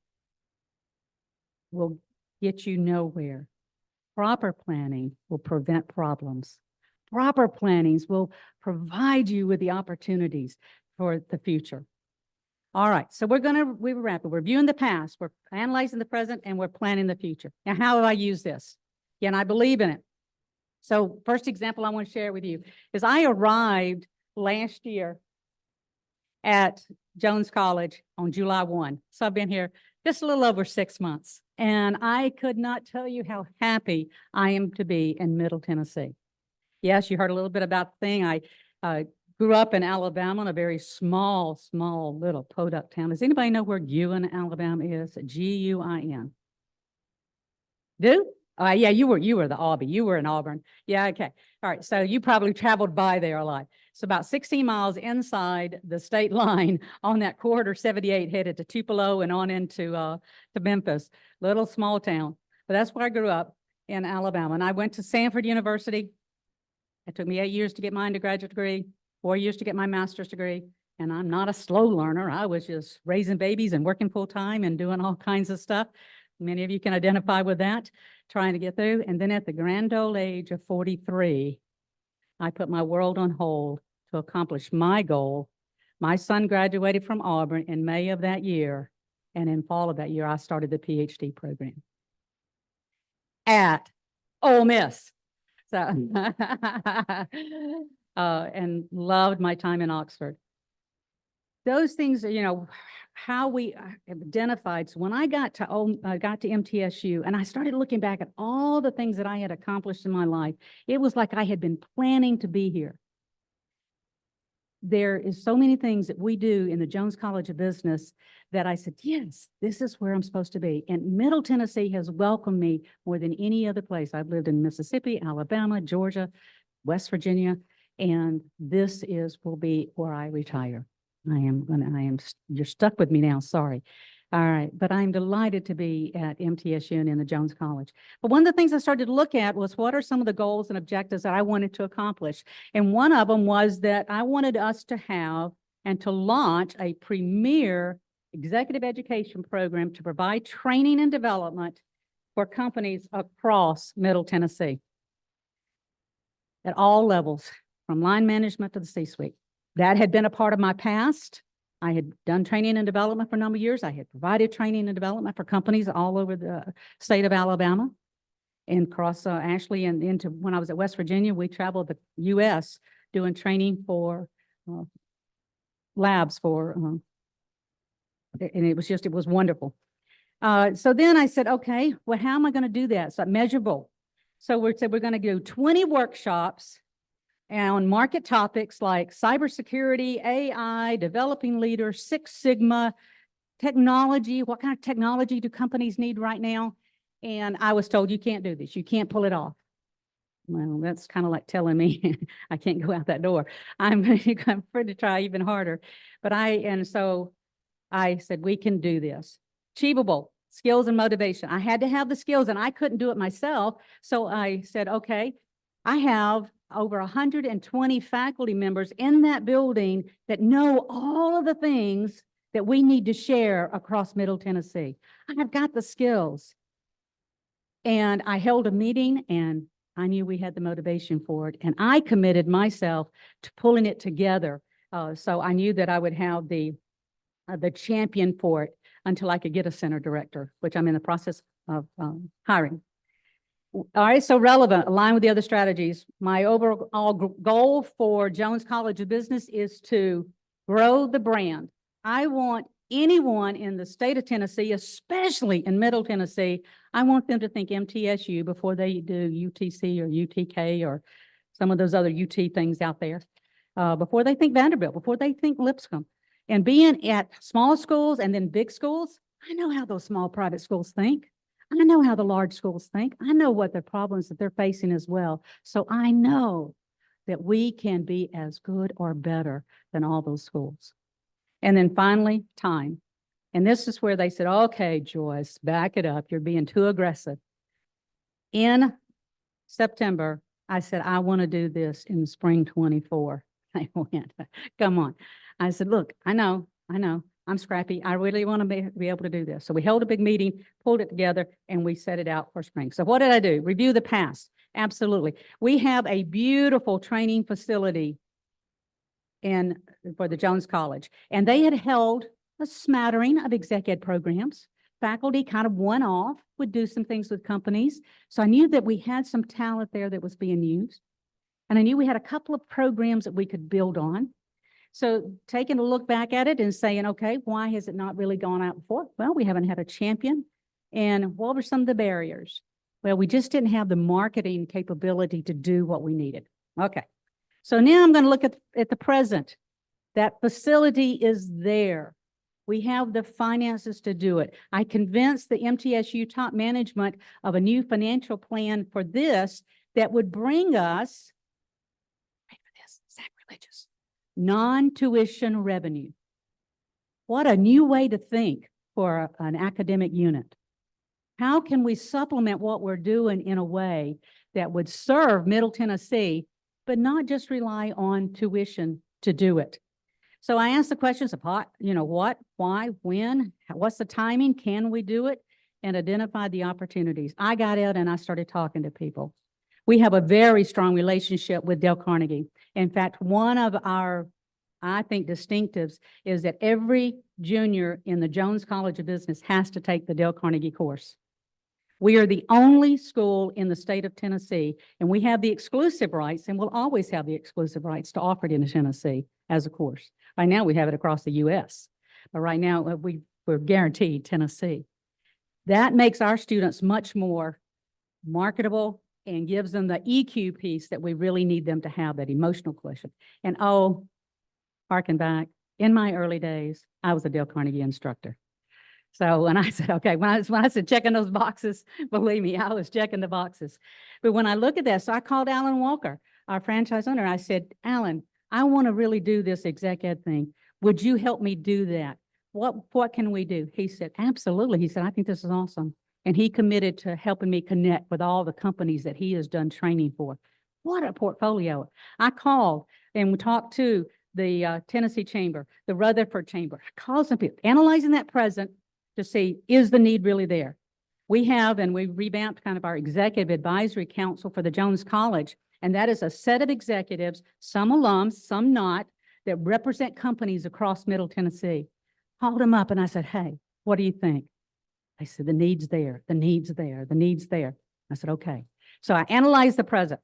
will get you nowhere. Proper planning will prevent problems. Proper plannings will provide you with the opportunities for the future. All right, so we're rapid. We're reviewing the past, we're analyzing the present, and we're planning the future. Now, how have I used this? Again, I believe in it. So first example I want to share with you is I arrived last year at Jones College on July 1. So I've been here just a little over 6 months. And I could not tell you how happy I am to be in Middle Tennessee. Yes, you heard a little bit about the thing. I grew up in Alabama in a very small, small little podunk town. Does anybody know where Guin, Alabama is? Guin. Do? Yeah, you were the Aubie. You were in Auburn. Yeah, okay. All right. So you probably traveled by there a lot. So about 16 miles inside the state line on that corridor 78 headed to Tupelo and on into to Memphis, little small town. But that's where I grew up in Alabama. And I went to Samford University. It took me 8 years to get my undergraduate degree, 4 years to get my master's degree. And I'm not a slow learner. I was just raising babies and working full time and doing all kinds of stuff. Many of you can identify with that, trying to get through. And then at the grand old age of 43, I put my world on hold to accomplish my goal. My son graduated from Auburn in May of that year. And in fall of that year, I started the PhD program at Ole Miss. So, and loved my time in Oxford. Those things, you know, how we identified. So when I got to MTSU and I started looking back at all the things that I had accomplished in my life, it was like I had been planning to be here. There is so many things that we do in the Jones College of Business that I said, yes, this is where I'm supposed to be. And Middle Tennessee has welcomed me more than any other place. I've lived in Mississippi, Alabama, Georgia, West Virginia, and this will be where I retire. You're stuck with me now, sorry. All right, but I'm delighted to be at MTSU and in the Jones College. But one of the things I started to look at was what are some of the goals and objectives that I wanted to accomplish? And one of them was that I wanted us to have and to launch a premier executive education program to provide training and development for companies across Middle Tennessee at all levels, from line management to the C-suite. That had been a part of my past. I had done training and development for a number of years. I had provided training and development for companies all over the state of Alabama and across Ashley and into when I was at West Virginia, we traveled the U.S. doing training for labs for, and it was wonderful. So then I said, okay, well, how am I going to do that? So measurable. So we said we're going to do 20 workshops on market topics like cybersecurity, AI, developing leaders, Six Sigma, technology. What kind of technology do companies need right now? And I was told, you can't do this. You can't pull it off. Well, that's kind of like telling me I can't go out that door. I'm afraid to try even harder. But so I said, we can do this. Achievable, skills and motivation. I had to have the skills and I couldn't do it myself. So I said, okay, I have over 120 faculty members in that building that know all of the things that we need to share across Middle Tennessee. I have got the skills. And I held a meeting and I knew we had the motivation for it. And I committed myself to pulling it together. So I knew that I would have the champion for it until I could get a center director, which I'm in the process of hiring. All right, so relevant, aligned with the other strategies. My overall goal for Jones College of Business is to grow the brand. I want anyone in the state of Tennessee, especially in Middle Tennessee, I want them to think MTSU before they do UTC or UTK or some of those other UT things out there. Before they think Vanderbilt, before they think Lipscomb. And being at small schools and then big schools, I know how those small private schools think. I know how the large schools think. I know what the problems that they're facing as well. So I know that we can be as good or better than all those schools. And then finally, time. And this is where they said, okay, Joyce, back it up. You're being too aggressive. In September, I said, I want to do this in spring 24. They went, come on. I said, look, I know. I'm scrappy. I really want to be able to do this. So we held a big meeting, pulled it together, and we set it out for spring. So what did I do? Review the past. Absolutely. We have a beautiful training facility for the Jones College. And they had held a smattering of exec ed programs. Faculty kind of one-off would do some things with companies. So I knew that we had some talent there that was being used. And I knew we had a couple of programs that we could build on. So taking a look back at it and saying, okay, why has it not really gone out before? Well, we haven't had a champion. And what were some of the barriers? Well, we just didn't have the marketing capability to do what we needed. Okay. So now I'm going to look at the present. That facility is there. We have the finances to do it. I convinced the MTSU top management of a new financial plan for this that would bring us, wait for this, sacrilegious, non-tuition revenue. What a new way to think for an academic unit. How can we supplement what we're doing in a way that would serve Middle Tennessee, but not just rely on tuition to do it? So I asked the questions of what, what, why, when, what's the timing, can we do it, and identified the opportunities. I got out and I started talking to people. We have a very strong relationship with Dale Carnegie. In fact, one of our, I think, distinctives is that every junior in the Jones College of Business has to take the Dale Carnegie course. We are the only school in the state of Tennessee, and we have the exclusive rights, and we'll always have the exclusive rights to offer it in Tennessee as a course. Right now, we have it across the U.S., but right now we're guaranteed Tennessee. That makes our students much more marketable and gives them the EQ piece that we really need them to have, that emotional quotient. And oh, harken back, in my early days, I was a Dale Carnegie instructor. So when I said, okay, when I said checking those boxes, believe me, I was checking the boxes. But when I look at this, so I called Alan Walker, our franchise owner. I said, Alan, I want to really do this exec ed thing. Would you help me do that? What can we do? He said, absolutely. He said, I think this is awesome. And he committed to helping me connect with all the companies that he has done training for. What a portfolio. I called and we talked to the Tennessee Chamber, the Rutherford Chamber. I called some people, analyzing that present to see, is the need really there? We have, and we revamped kind of our executive advisory council for the Jones College. And that is a set of executives, some alums, some not, that represent companies across Middle Tennessee. Called them up and I said, hey, what do you think? They said, the need's there, the need's there, the need's there. I said, okay. So I analyzed the present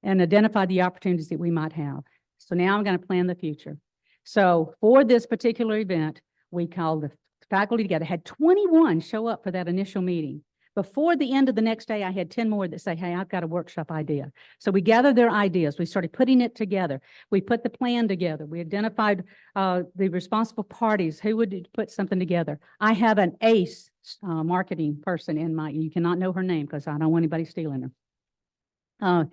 and identified the opportunities that we might have. So now I'm going to plan the future. So for this particular event, we called the faculty together, had 21 show up for that initial meeting. Before the end of the next day, I had 10 more that say, hey, I've got a workshop idea. So we gathered their ideas. We started putting it together. We put the plan together. We identified the responsible parties who would put something together. I have an ace marketing person in my, you cannot know her name because I don't want anybody stealing her.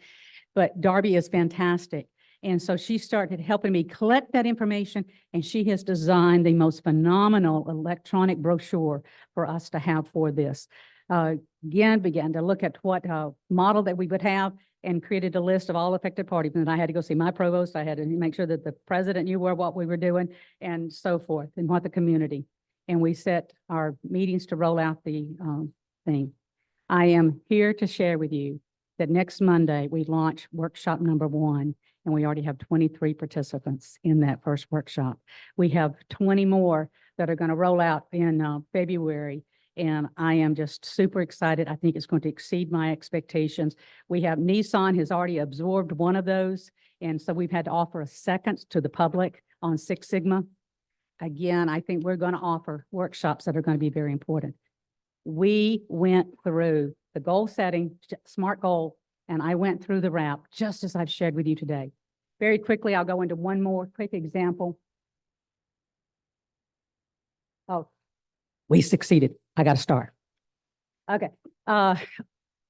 But Darby is fantastic. And so she started helping me collect that information, and she has designed the most phenomenal electronic brochure for us to have for this. Again, began to look at what model that we would have and created a list of all affected parties. And I had to go see my provost. I had to make sure that the president knew what we were doing and so forth, and what the community. And we set our meetings to roll out the thing. I am here to share with you that next Monday we launch workshop number 1. And we already have 23 participants in that first workshop. We have 20 more that are going to roll out in February. And I am just super excited. I think it's going to exceed my expectations. We have Nissan has already absorbed one of those. And so we've had to offer a second to the public on Six Sigma. Again, I think we're going to offer workshops that are going to be very important. We went through the goal setting, SMART goal, and I went through the wrap just as I've shared with you today. Very quickly, I'll go into one more quick example. Oh, we succeeded. I got to start. Okay.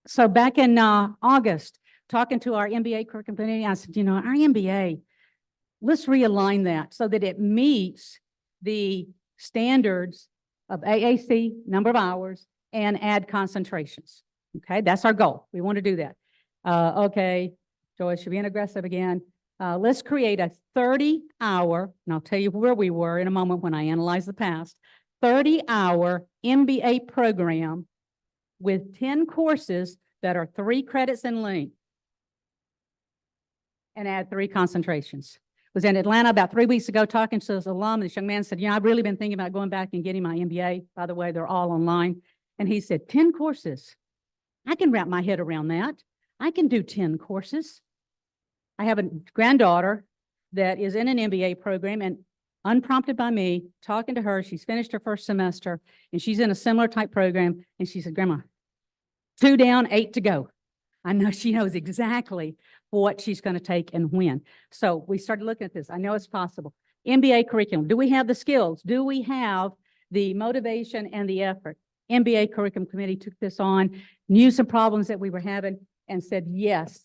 So back in August, talking to our MBA curriculum committee, I said, our MBA, let's realign that so that it meets the standards of AAC, number of hours, and add concentrations. Okay, that's our goal. We want to do that. Okay, Joyce, you're being aggressive again. Let's create a 30-hour, and I'll tell you where we were in a moment when I analyze the past, 30-hour MBA program with 10 courses that are 3 credits in length and add 3 concentrations. Was in Atlanta about 3 weeks ago talking to this alum. This young man said, I've really been thinking about going back and getting my MBA. By the way, they're all online. And he said, 10 courses. I can wrap my head around that. I can do 10 courses. I have a granddaughter that is in an MBA program, and unprompted by me, talking to her, she's finished her first semester and she's in a similar type program. And she said, Grandma, 2 down, 8 to go. I know she knows exactly what she's going to take and when. So we started looking at this. I know it's possible. MBA curriculum. Do we have the skills? Do we have the motivation and the effort? MBA curriculum committee took this on, knew some problems that we were having and said, yes.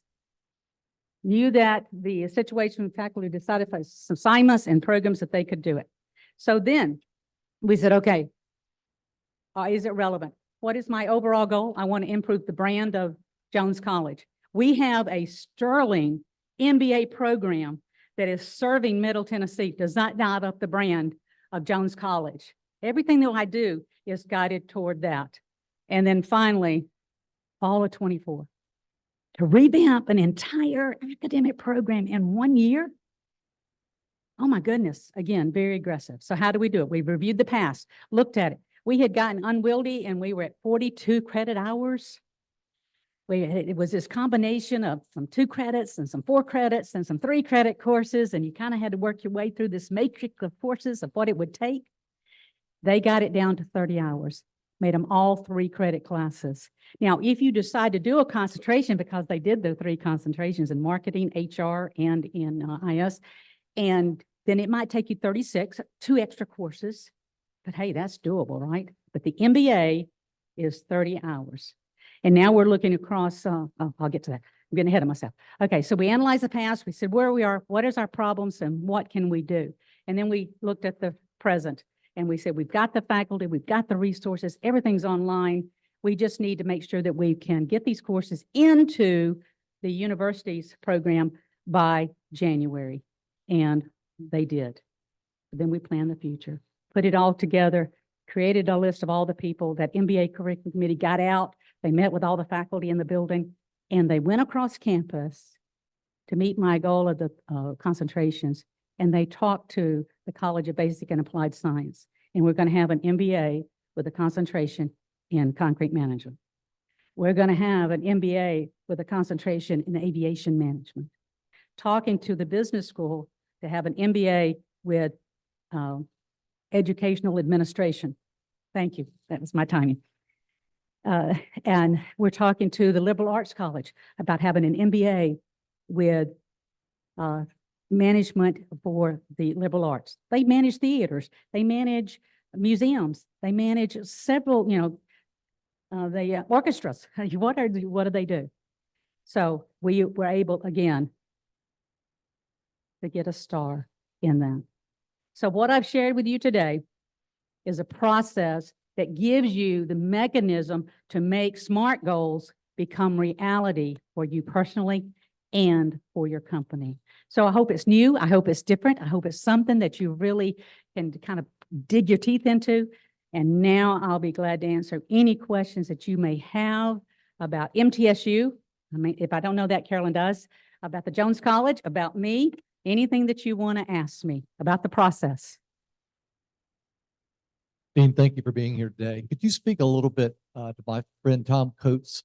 Knew that the situation with faculty decided for some assignments and programs that they could do it. So then we said, okay, is it relevant? What is my overall goal? I want to improve the brand of Jones College. We have a sterling MBA program that is serving Middle Tennessee, does not dive up the brand of Jones College. Everything that I do is guided toward that. And then finally, fall of 24, to revamp an entire academic program in 1 year. Oh my goodness, again, very aggressive. So how do we do it? We reviewed the past, looked at it. We had gotten unwieldy and we were at 42 credit hours. It was this combination of some 2 credits and some 4 credits and some 3 credit courses. And you kind of had to work your way through this matrix of courses of what it would take. They got it down to 30 hours, made them all 3 credit classes. Now, if you decide to do a concentration, because they did the 3 concentrations in marketing, HR, and in IS, and then it might take you 36, 2 extra courses. But hey, that's doable, right? But the MBA is 30 hours. And now we're looking across, I'll get to that. I'm getting ahead of myself. Okay, so we analyzed the past. We said where we are, what is our problems, and what can we do? And then we looked at the present and we said, we've got the faculty, we've got the resources, everything's online. We just need to make sure that we can get these courses into the university's program by January. And they did. Then we planned the future, put it all together, created a list of all the people that MBA curriculum committee got out. They met with all the faculty in the building and they went across campus to meet my goal of the concentrations. And they talked to the College of Basic and Applied Science. And we're going to have an MBA with a concentration in concrete management. We're going to have an MBA with a concentration in aviation management. Talking to the business school to have an MBA with educational administration. Thank you. That was my timing. And we're talking to the Liberal Arts College about having an MBA with management for the liberal arts. They manage theaters, they manage museums, they manage several, the orchestras. What do they do? So we were able again to get a star in that. So what I've shared with you today is a process that gives you the mechanism to make SMART goals become reality for you personally and for your company. So I hope it's new. I hope it's different. I hope it's something that you really can kind of dig your teeth into. And now I'll be glad to answer any questions that you may have about MTSU. I mean, if I don't know that, Carolyn does, about the Jones College, about me, anything that you want to ask me about the process. Dean, thank you for being here today. Could you speak a little bit to my friend Tom Coates'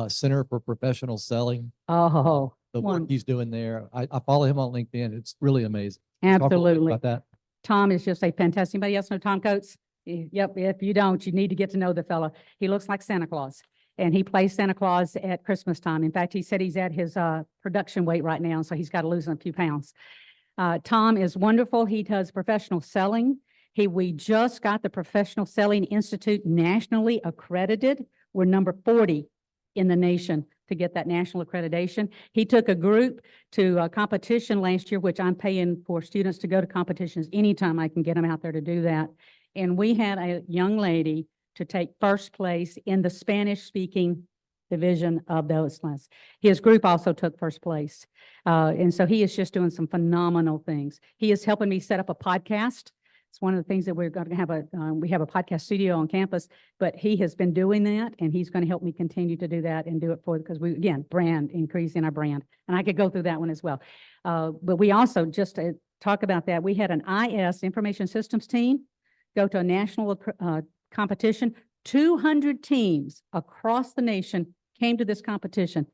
Center for Professional Selling? Oh, the work he's doing there. I follow him on LinkedIn. It's really amazing. Talk a little bit absolutely. about that. Tom is just a fantastic. Anybody else know Tom Coates? Yep, if you don't, you need to get to know the fellow. He looks like Santa Claus. And he plays Santa Claus at Christmas time. In fact, he said he's at his production weight right now, so he's got to lose a few pounds. Tom is wonderful. He does professional selling. We just got the Professional Selling Institute nationally accredited. We're number 40 in the nation to get that national accreditation. He took a group to a competition last year, which I'm paying for students to go to competitions anytime I can get them out there to do that. And we had a young lady to take first place in the Spanish-speaking division of those classes. His group also took first place. And so he is just doing some phenomenal things. He is helping me set up a podcast. It's one of the things that we're going to have we have a podcast studio on campus, but he has been doing that and he's going to help me continue to do that and do it because we, again, increasing our brand. And I could go through that one as well. But we also, just to talk about that, we had an IS, Information Systems team, go to a national competition. 200 teams across the nation came to this competition.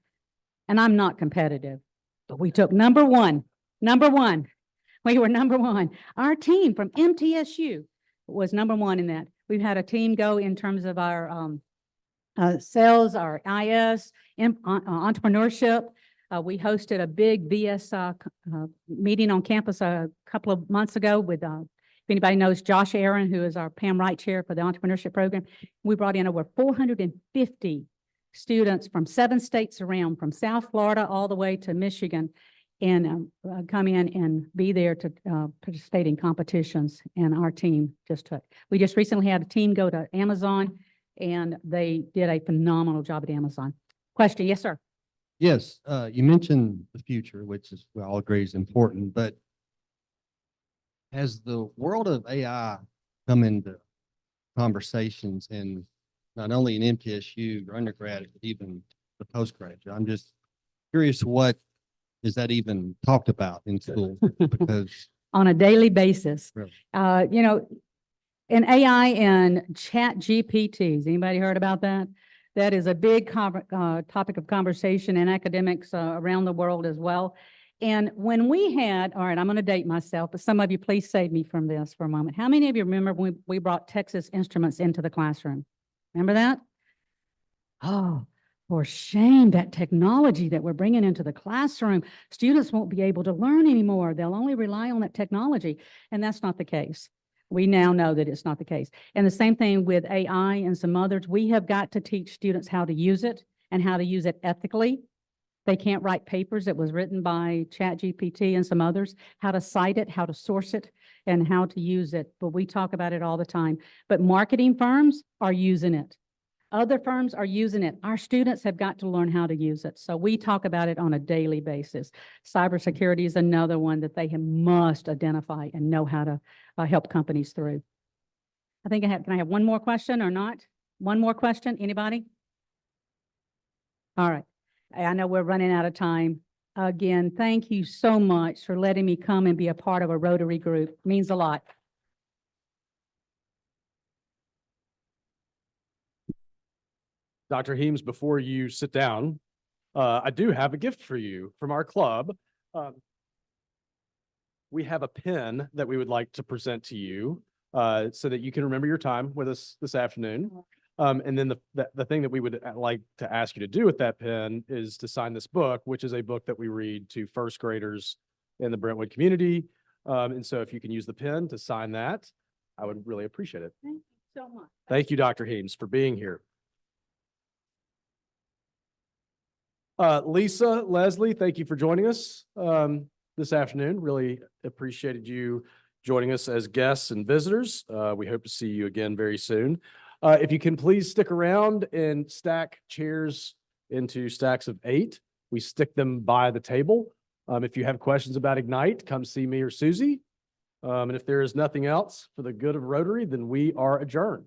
And I'm not competitive, but we took number one. We were number one. Our team from MTSU was number one in that. We've had a team go in terms of our sales, our IS, entrepreneurship. We hosted a big VS meeting on campus a couple of months ago with, if anybody knows Josh Aaron, who is our Pam Wright Chair for the entrepreneurship program. We brought in over 450 students from 7 states around, from South Florida all the way to Michigan, and come in and be there to participate in competitions. And our team we just recently had a team go to Amazon, and they did a phenomenal job at Amazon. Question, yes, sir. Yes, you mentioned the future, which is, we all agree is important, but has the world of AI come into conversations in not only in MTSU, your undergrad, but even the postgraduate? I'm just curious, what is that even talked about in school? Because On a daily basis. Really? You know, in AI and chat GPTs, anybody heard about that? That is a big topic of conversation in academics around the world as well. And when we had, all right, I'm going to date myself, but some of you please save me from this for a moment. How many of you remember when we brought Texas Instruments into the classroom? Remember that? Oh, for shame, that technology that we're bringing into the classroom, students won't be able to learn anymore. They'll only rely on that technology. And that's not the case. We now know that it's not the case. And the same thing with AI and some others. We have got to teach students how to use it and how to use it ethically. They can't write papers that was written by ChatGPT and some others, how to cite it, how to source it, and how to use it. But we talk about it all the time. But marketing firms are using it. Other firms are using it. Our students have got to learn how to use it. So we talk about it on a daily basis. Cybersecurity is another one that they must identify and know how to help companies through. I think can I have one more question or not? One more question, anybody? All right. I know we're running out of time. Again, thank you so much for letting me come and be a part of a Rotary group. It means a lot. Dr. Heems, before you sit down, I do have a gift for you from our club. We have a pen that we would like to present to you so that you can remember your time with us this afternoon. And then the thing that we would like to ask you to do with that pen is to sign this book, which is a book that we read to first graders in the Brentwood community. And so if you can use the pen to sign that, I would really appreciate it. Thank you so much. Thank you, Dr. Heems, for being here. Lisa, Leslie, thank you for joining us this afternoon. Really appreciated you joining us as guests and visitors. We hope to see you again very soon. If you can please stick around and stack chairs into stacks of 8. We stick them by the table. If you have questions about Ignite, come see me or Susie. And if there is nothing else for the good of Rotary, then we are adjourned.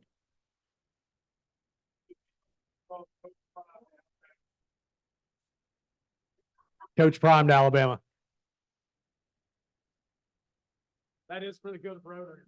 Coach Prime to Alabama. That is for the good of Rotary.